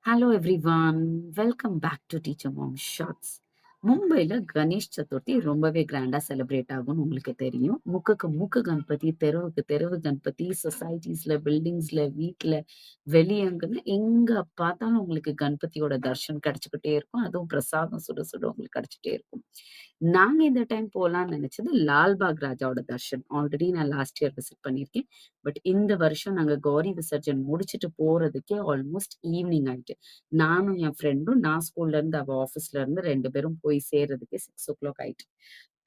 Hello everyone. Welcome back to teacher ma'am shorts. மும்பைல கணேஷ் சதுர்த்தி ரொம்பவே கிராண்டா செலிப்ரேட் ஆகும்னு உங்களுக்கு தெரியும். முக்குக்கு முக்கு கணபதி, தெருவுக்கு தெருவு கணபதி, சொசைட்டீஸ்ல, பில்டிங்ஸ்ல, வீட்ல, வெளியங்கன்னு எங்க பார்த்தாலும் உங்களுக்கு கணபதியோட தர்ஷன் கிடைச்சுக்கிட்டே இருக்கும். அதுவும் பிரசாதம் சுட சுட உங்களுக்கு கிடைச்சுட்டே இருக்கும். நாங்க இந்த டைம் போலான்னு நினைச்சது லால்பாக் ராஜாவோட தர்ஷன். ஆல்ரெடி நான் லாஸ்ட் இயர் விசிட் பண்ணியிருக்கேன். பட் இந்த வருஷம் நாங்க கௌரி விசர்ஜன் முடிச்சுட்டு போறதுக்கே ஆல்மோஸ்ட் ஈவினிங் ஆயிட்டு. நானும் என் ஃப்ரெண்டும் நான் ஸ்கூல்ல இருந்து அவ ஆஃபீஸ்ல இருந்து 2 பேரும் போய் சேர்றதுக்கே 6:00 ஆயிட்டு.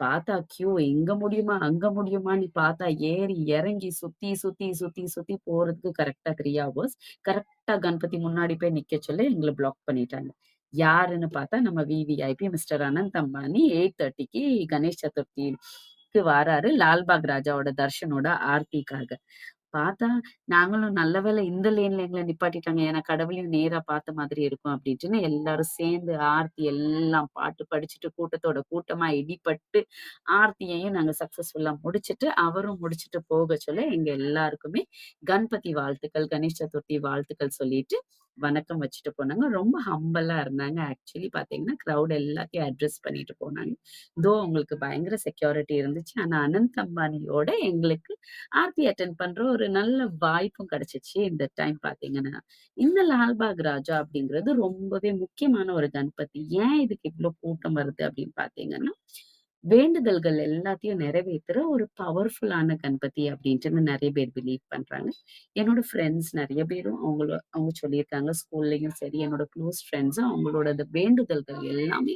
பார்த்தா கியூ எங்க முடியுமா, அங்க முடியுமான்னு பார்த்தா ஏறி இறங்கி சுத்தி, சுத்தி, சுத்தி, சுத்தி போறதுக்கு கரெக்ட்டா 3 ஹவர்ஸ். கரெக்ட்டா கணபதி முன்னாடி போய் நிக்க சொல்லி எங்கள பிளாக் பண்ணிட்டாங்க. யாருன்னு பார்த்தா நம்ம விவிஐபி மிஸ்டர் அனந்த் அம்பானி 8:30க்கு கணேஷ் சதுர்த்திக்கு வாராரு. லால்பாக் ராஜாவோட தர்ஷனோட ஆர்த்திக்காக. பார்த்தா, நாங்களும் நல்ல வேளை இந்த லேன்ல எங்கள நிப்பாட்டிட்டாங்க. ஏன்னா கடவுளையும் நேரா பார்த்த மாதிரி இருக்கும் அப்டின்ட்டுன்னு எல்லாரும் சேர்ந்து ஆர்த்தி எல்லாம் பாட்டு படிச்சுட்டு கூட்டத்தோட கூட்டமா இடிபட்டு, ஆர்த்தியையும் நாங்க சக்சஸ்ஃபுல்லா முடிச்சுட்டு, அவரும் முடிச்சுட்டு போக சொல்ல எங்க எல்லாருக்குமே கணபதி வாழ்த்துக்கள், கணேஷ் சதுர்த்தி வாழ்த்துக்கள் சொல்லிட்டு வணக்கம் வச்சுட்டு போனாங்க. ரொம்ப ஹம்பிளா இருந்தாங்க. ஆக்சுவலி பார்த்தீங்கன்னா, கிரவுட் எல்லாத்தையும் அட்ரஸ் பண்ணிட்டு போனாங்க. அவங்களுக்கு பயங்கர செக்யூரிட்டி இருந்துச்சு. ஆனா அனந்த் அம்பானியோட எங்களுக்கு ஆர்த்தி அட்டெண்ட் பண்ற ஒரு நல்ல வாய்ப்பும் கிடைச்சுச்சு இந்த டைம் பார்த்தீங்கன்னா. இந்த லால்பாக் ராஜா அப்படிங்கிறது ரொம்பவே முக்கியமான ஒரு கணபதி. ஏன் இதுக்கு இவ்ளோ கூட்டம் வருது அப்படின்னு பார்த்தீங்கன்னா, வேண்டுதல்கள் எல்லாத்தையும் நிறைவேத்துற ஒரு பவர்ஃபுல்லான கணபதி அப்படின்ட்டுன்னு நெறைய பேர் பிலீவ் பண்றாங்க. என்னோட ஃப்ரெண்ட்ஸ் நெறைய பேரும் அவங்க சொல்லியிருக்காங்க. ஸ்கூல்லயும் சரி, என்னோட க்ளோஸ் ஃப்ரெண்ட்ஸும் அவங்களோட அந்த வேண்டுதல்கள் எல்லாமே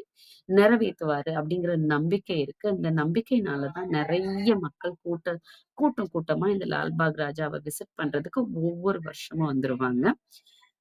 நிறைவேத்துவாரு அப்படிங்கிற நம்பிக்கை இருக்கு. அந்த நம்பிக்கையினால தான் நெறைய மக்கள் கூட்டம் கூட்டமா இந்த லால்பாக் ராஜாவ விசிட் பண்றதுக்கு ஒவ்வொரு வருஷமும் வந்துருவாங்க.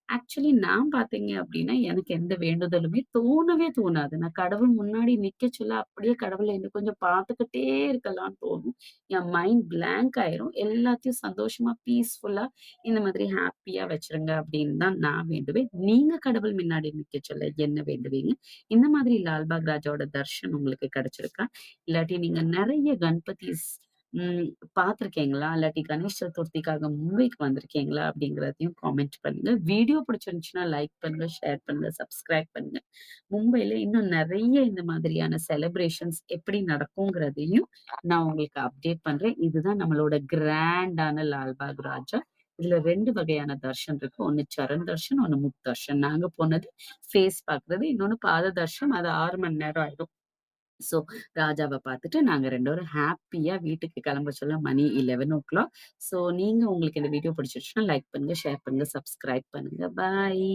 ஆக்சுவலி நான் பார்த்தீங்க அப்டின்னா, எனக்கு எந்த வேண்டுதலுமே தோணவே தோணாது. நான் கடவுள் முன்னாடி நிக்க சொல்ல அப்படியே கடவுள இன்னும் கொஞ்சம் பார்த்துக்கிட்டே இருக்கலாம்னு தோணும். என் மைண்ட் பிளாங்க் ஆயிரும். எல்லாத்தையும் சந்தோஷமா, பீஸ்ஃபுல்லா இந்த மாதிரி ஹேப்பியா வச்சுருங்க அப்படின்னு தான் நான் வேண்டுவேன். நீங்க கடவுள் முன்னாடி நிக்க சொல்ல என்ன வேண்டுவீங்க? இந்த மாதிரி லால்பாக் ராஜாவோட தர்ஷன் உங்களுக்கு கிடைச்சிருக்கா? இல்லாட்டி நீங்க நெறைய கணபதிஸ் ம் பார்த்துருக்கீங்களா? இல்லாட்டி கணேஷ் சதுர்த்திக்காக மும்பைக்கு வந்திருக்கீங்களா? அப்படிங்கிறதையும் காமெண்ட் பண்ணுங்க. வீடியோ பிடிச்சிருந்துச்சுன்னா லைக் பண்ணுங்க, ஷேர் பண்ணுங்க, சப்ஸ்கிரைப் பண்ணுங்க. மும்பைல இன்னும் நெறைய இந்த மாதிரியான செலிப்ரேஷன்ஸ் எப்படி நடக்குங்கிறதையும் நான் உங்களுக்கு அப்டேட் பண்றேன். இதுதான் நம்மளோட கிராண்டான லால்பாக் ராஜா. இதுல 2 வகையான தர்ஷன் இருக்கு. ஒண்ணு சரண் தர்ஷன், ஒண்ணு முக் தர்ஷன். நாங்க போனது ஃபேஸ் பார்க்குறது. இன்னொன்னு பாத தர்ஷன். அது 6 மணி நேரம் ஆயிடும். ஸோ ராஜாவ பார்த்துட்டு நாங்க 2 பேரும் ஹேப்பியா வீட்டுக்கு கிளம்ப சொல்ல மணி 11:00. ஸோ நீங்க உங்களுக்கு இந்த வீடியோ பிடிச்சிருச்சுன்னா லைக் பண்ணுங்க, ஷேர் பண்ணுங்க, சப்ஸ்கிரைப் பண்ணுங்க. பாய்.